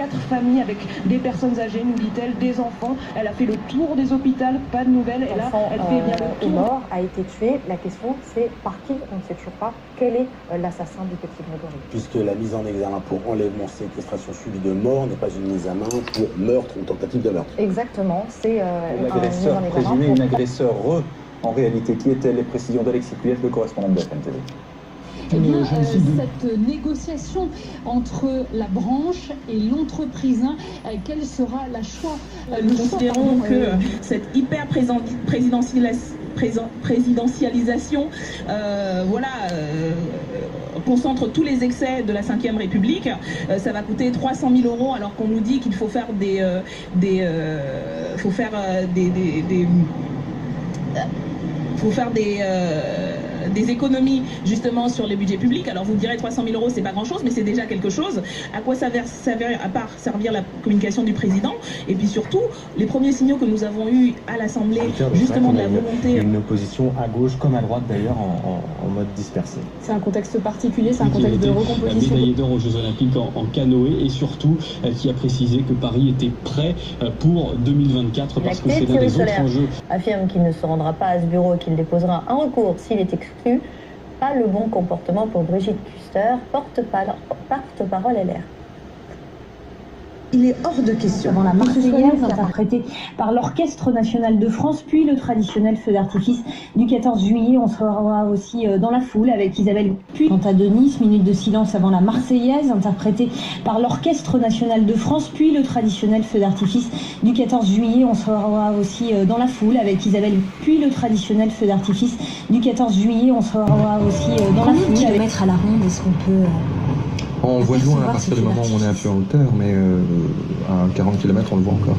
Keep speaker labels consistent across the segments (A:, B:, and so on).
A: 4 familles avec des personnes âgées, nous dit-elle, des enfants. Elle a fait le tour des hôpitaux, pas de nouvelles. Et là, elle fait bien le tour.
B: Mort, a été tué. La question, c'est par qui? On ne sait toujours pas. Quel est l'assassin du petit Grégory?
C: Puisque la mise en examen pour enlèvement, séquestration suivie de mort n'est pas une mise à main pour meurtre ou tentative de meurtre.
B: Exactement, c'est
D: l'agresseur présumé, une agresseur en réalité. Qui étaient les précisions d'Alexis Puyette, le correspondant de BFM TV.
E: Eh bien, cette négociation entre la branche et l'entreprise, quel sera le choix?
F: Nous considérons que cette présidentialisation concentre tous les excès de la Ve République. Ça va coûter 300 000 € alors qu'on nous dit qu'il faut faire des économies justement sur les budgets publics. Alors vous me direz 300 000 € c'est pas grand chose, mais c'est déjà quelque chose. À quoi ça servir à part servir la communication du président? Et puis surtout les premiers signaux que nous avons eus à l'Assemblée justement de la volonté.
G: Une opposition à gauche comme à droite d'ailleurs en mode dispersé.
H: C'est un contexte particulier, c'est un contexte de recomposition.
I: Médaillé d'or aux Jeux Olympiques en canoë et surtout qui a précisé que Paris était prêt pour 2024 parce que c'est l'un des autres enjeux.
B: Affirme qu'il ne se rendra pas à ce bureau et qu'il déposera un recours s'il est exclu. Pas le bon comportement pour Brigitte Kuster, porte-parole LR.
J: Il est hors de question.
K: Avant la Marseillaise, interprétée par l'Orchestre National de France, puis le traditionnel feu d'artifice du 14 juillet. On sera aussi dans la foule avec Isabelle Puy. Quant à Denis, minute de silence avant la Marseillaise, interprétée par l'Orchestre National de France, puis le traditionnel feu d'artifice du 14 juillet. On sera aussi dans la foule avec Isabelle Puy, le traditionnel feu d'artifice du 14 juillet. On sera aussi dans la foule.
H: Combien de kilomètres à la ronde est-ce qu'on peut...
L: On voit loin à partir du moment où on est un peu en hauteur, mais à 40 km on le voit encore.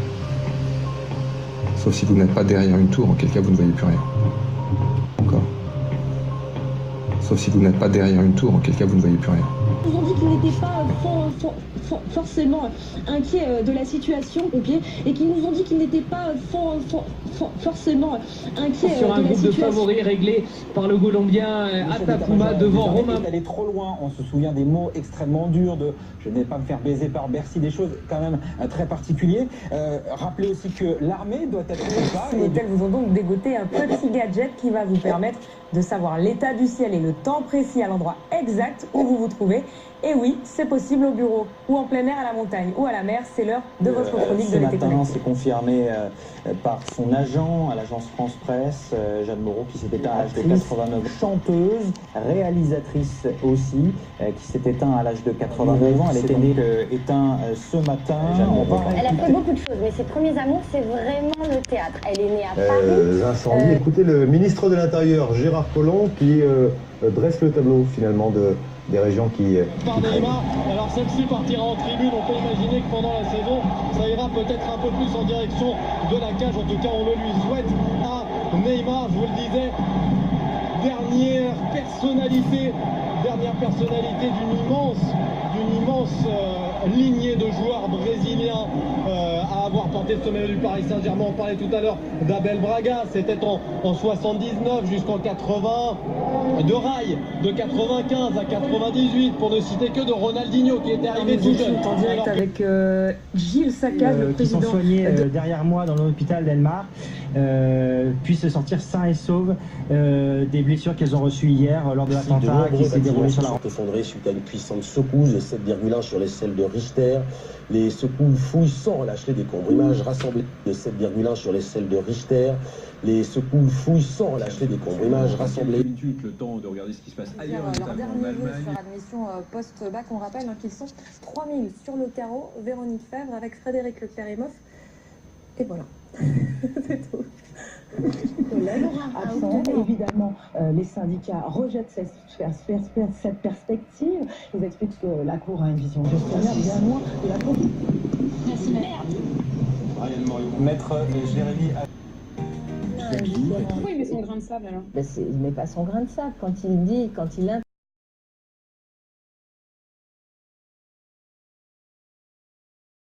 L: Sauf si vous n'êtes pas derrière une tour, auquel cas vous ne voyez plus rien. Encore. Sauf si vous n'êtes pas derrière une tour, auquel cas vous ne voyez plus rien.
H: Ils ont dit qu'ils n'étaient pas forcément inquiets de la situation au pied et qu'ils nous ont dit qu'ils n'étaient pas forcément inquiets
M: sur un
H: de la
M: groupe
H: situation.
M: de favoris réglé par le Colombien Atapuma devant Romain.
D: Elle est trop loin, on se souvient des mots extrêmement durs de « je n'ai pas me faire baiser par Bercy », des choses quand même très particulières. Rappelez aussi que l'armée doit être préparée.
B: Les hôtels vous ont donc dégoté un petit gadget qui va vous permettre de savoir l'état du ciel et le temps précis à l'endroit exact où vous vous trouvez. Et oui, c'est possible au bureau, ou en plein air à la montagne, ou à la mer. C'est l'heure de votre chronique de l'été.
D: Ce matin, c'est confirmé par son agent à l'agence France Presse, Jeanne Moreau, qui s'est éteinte à l'âge de 89 ans. Chanteuse, réalisatrice aussi, qui s'est éteinte à l'âge de 89 ans. Elle était née éteinte ce matin.
B: Elle a fait beaucoup de choses, mais ses premiers amours, c'est vraiment le théâtre. Elle est née à Paris.
G: Incendies. Écoutez le ministre de l'Intérieur, Gérard Collomb, qui dresse le tableau finalement des régions qui
I: Alors celle-ci partira en tribune, on peut imaginer que pendant la saison, ça ira peut-être un peu plus en direction de la cage, en tout cas on le lui souhaite à Neymar, je vous le disais, dernière personnalité d'une immense lignée de joueurs brésiliens à avoir porté le sommet du Paris Saint-Germain. On parlait tout à l'heure d'Abel Braga, c'était en 79 jusqu'en 80, de Rai de 95 à 98, pour ne citer que de Ronaldinho qui était arrivé tout jeune.
H: En direct avec Gilles Sacca, le président.
M: Qui sont soignés derrière moi dans l'hôpital d'Elmar, puissent sortir sains et saufs des blessures qu'elles ont reçues hier lors de l'attentat qui s'est déroulé sur la route.
C: Effondré suite à une puissante secousse de 7,1 sur l'échelle de Richter. Les secousses fouillent sans relâcher des décombres. Images rassemblées de 7,1 sur l'échelle de Richter. Les secousses fouillent sans relâcher des décombres. Images rassemblées.
D: Le temps de regarder ce qui se passe ailleurs.
B: Leur dernier jour sur admission post-bac, on rappelle qu'ils sont 3000 sur le carreau. Véronique Fèvre avec Frédéric Leclerc-Imhoff. Et voilà. C'est tout.
A: Absent, évidemment, les syndicats rejettent cette perspective. Je vous explique que la Cour a une vision gestionnaire bien loin de la Cour.
H: Merci, merde.
D: Maître Jérémy.
H: Pourquoi il met son grain de sable alors?
B: Il met pas son grain de sable quand il